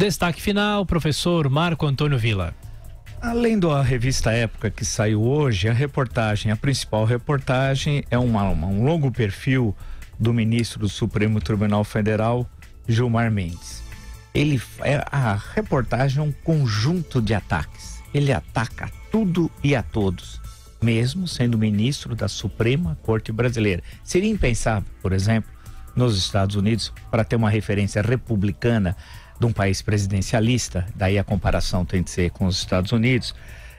Destaque final, professor Marco Antônio Villa. Além da revista Época que saiu hoje, a principal reportagem é um longo perfil do ministro do Supremo Tribunal Federal, Gilmar Mendes. A reportagem é um conjunto de ataques. Ele ataca tudo e a todos, mesmo sendo ministro da Suprema Corte Brasileira. Seria impensável, por exemplo, nos Estados Unidos, para ter uma referência republicana de um país presidencialista, daí a comparação tem de ser com os Estados Unidos,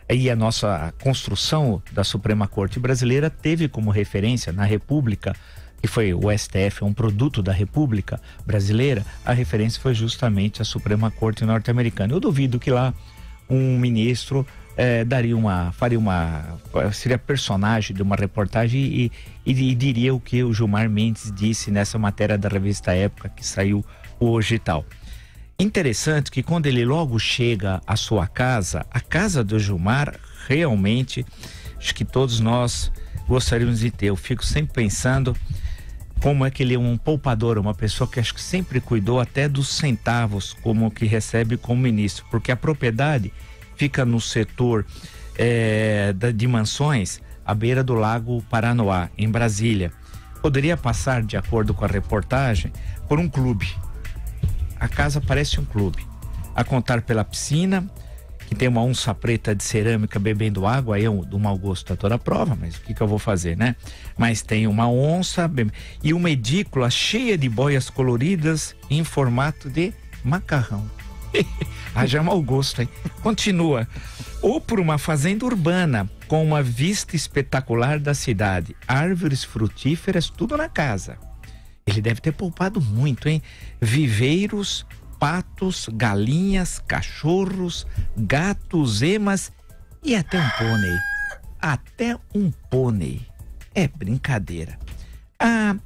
e a nossa construção da Suprema Corte Brasileira teve como referência na República, que foi o STF, um produto da República Brasileira, a referência foi justamente a Suprema Corte norte-americana. Eu duvido que lá um ministro seria personagem de uma reportagem e diria o que o Gilmar Mendes disse nessa matéria da revista Época que saiu hoje e tal. Interessante que quando ele logo chega à sua casa, a casa do Gilmar, realmente, acho que todos nós gostaríamos de ter. Eu fico sempre pensando como é que ele é um poupador, uma pessoa que acho que sempre cuidou até dos centavos como que recebe como ministro, porque a propriedade fica no setor de mansões à beira do Lago Paranoá, em Brasília. Poderia passar, de acordo com a reportagem, por um clube. A casa parece um clube, a contar pela piscina, que tem uma onça preta de cerâmica bebendo água, aí do mau gosto a toda a prova, mas o que eu vou fazer, né? Mas tem uma onça e uma edícula cheia de boias coloridas em formato de macarrão. Haja mau gosto, hein? Continua. Ou por uma fazenda urbana, com uma vista espetacular da cidade, árvores frutíferas, tudo na casa. Ele deve ter poupado muito, hein? Viveiros, patos, galinhas, cachorros, gatos, emas e até um pônei. Até um pônei. É brincadeira.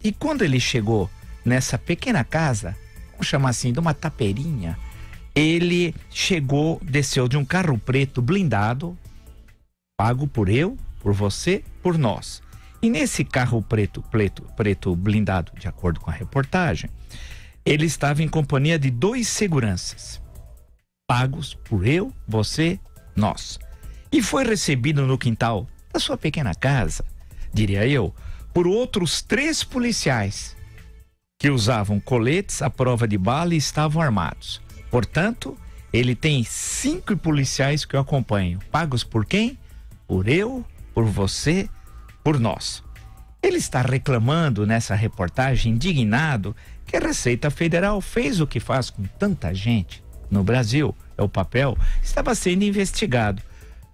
E quando ele chegou nessa pequena casa, vamos chamar assim, de uma taperinha, ele desceu de um carro preto blindado, pago por eu, por você, por nós. E nesse carro preto blindado, de acordo com a reportagem, ele estava em companhia de 2 seguranças, pagos por eu, você, nós. E foi recebido no quintal da sua pequena casa, diria eu, por outros 3 policiais que usavam coletes à prova de bala e estavam armados. Portanto, ele tem 5 policiais que o acompanham, pagos por quem? Por eu, por você, por nós. Ele está reclamando nessa reportagem, indignado, que a Receita Federal fez o que faz com tanta gente no Brasil, é o papel, estava sendo investigado.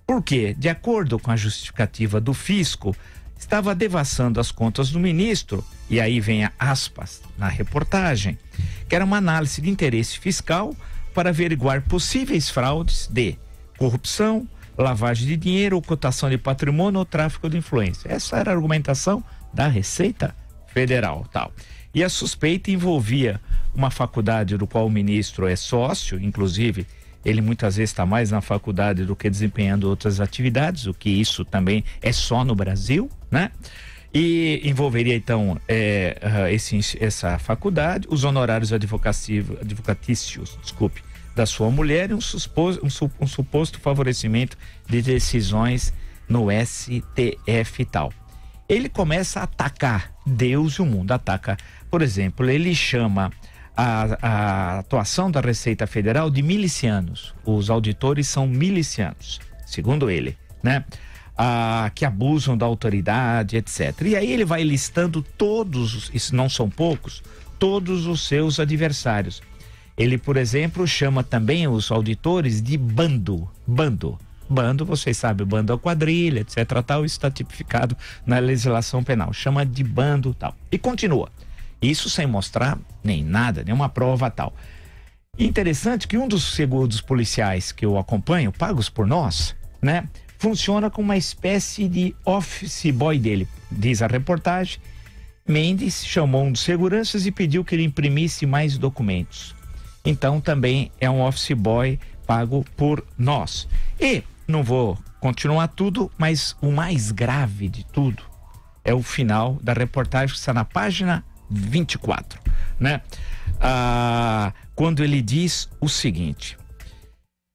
Porque, de acordo com a justificativa do fisco, estava devassando as contas do ministro, e aí vem a aspas na reportagem, que era uma análise de interesse fiscal para averiguar possíveis fraudes de corrupção, lavagem de dinheiro, ocultação de patrimônio ou tráfico de influência. Essa era a argumentação da Receita Federal, tal. E a suspeita envolvia uma faculdade do qual o ministro é sócio, inclusive ele muitas vezes está mais na faculdade do que desempenhando outras atividades, o que isso também é só no Brasil, né? E envolveria então essa faculdade, os honorários advocatícios, da sua mulher e um suposto favorecimento de decisões no STF e tal. Ele começa a atacar Deus e o mundo, por exemplo, ele chama a atuação da Receita Federal de milicianos. Os auditores são milicianos, segundo ele, né? Que abusam da autoridade, etc. E aí ele vai listando todos, isso não são poucos, todos os seus adversários. Ele, por exemplo, chama também os auditores de bando, vocês sabem, bando é quadrilha, etc, tal, isso está tipificado na legislação penal, chama de bando, tal. E continua, isso sem mostrar nem nada, nenhuma prova, tal. Interessante que um dos seguros policiais que eu acompanho, pagos por nós, né, funciona como uma espécie de office boy dele, diz a reportagem. Mendes chamou um dos seguranças e pediu que ele imprimisse mais documentos. Então também é um office boy pago por nós. E não vou continuar tudo, mas o mais grave de tudo é o final da reportagem que está na página 24, né? quando ele diz o seguinte: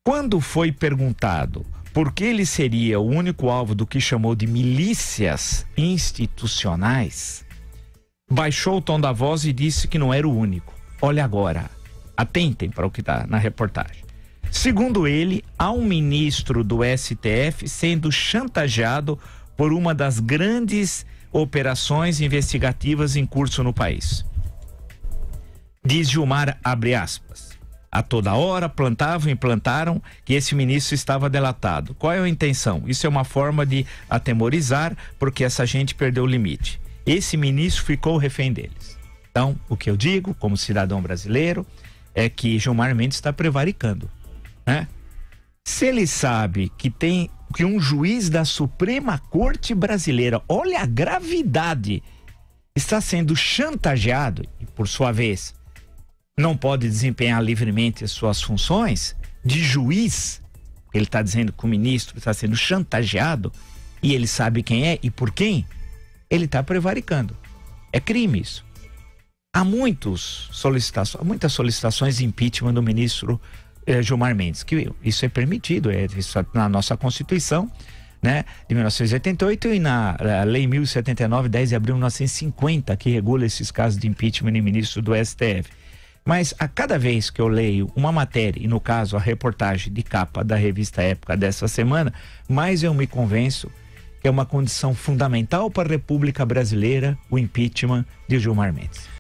quando foi perguntado por que ele seria o único alvo do que chamou de milícias institucionais, baixou o tom da voz e disse que não era o único. Olha agora, atentem para o que está na reportagem. Segundo ele, há um ministro do STF sendo chantageado por uma das grandes operações investigativas em curso no país. Diz Gilmar, abre aspas, a toda hora plantavam e plantaram que esse ministro estava delatado. Qual é a intenção? Isso é uma forma de atemorizar, porque essa gente perdeu o limite. Esse ministro ficou refém deles. Então, o que eu digo, como cidadão brasileiro, é que Gilmar Mendes está prevaricando, né? Se ele sabe que um juiz da Suprema Corte Brasileira, olha a gravidade, está sendo chantageado e, por sua vez, não pode desempenhar livremente as suas funções de juiz, ele está dizendo que o ministro está sendo chantageado e ele sabe quem é e por quem, ele está prevaricando. É crime isso. Há muitas solicitações de impeachment do ministro Gilmar Mendes, que isso é permitido, isso na nossa Constituição, né, de 1988 e na Lei 1079, 10 de abril de 1950, que regula esses casos de impeachment de ministro do STF. Mas a cada vez que eu leio uma matéria, e no caso a reportagem de capa da revista Época dessa semana, mais eu me convenço que é uma condição fundamental para a República Brasileira o impeachment de Gilmar Mendes.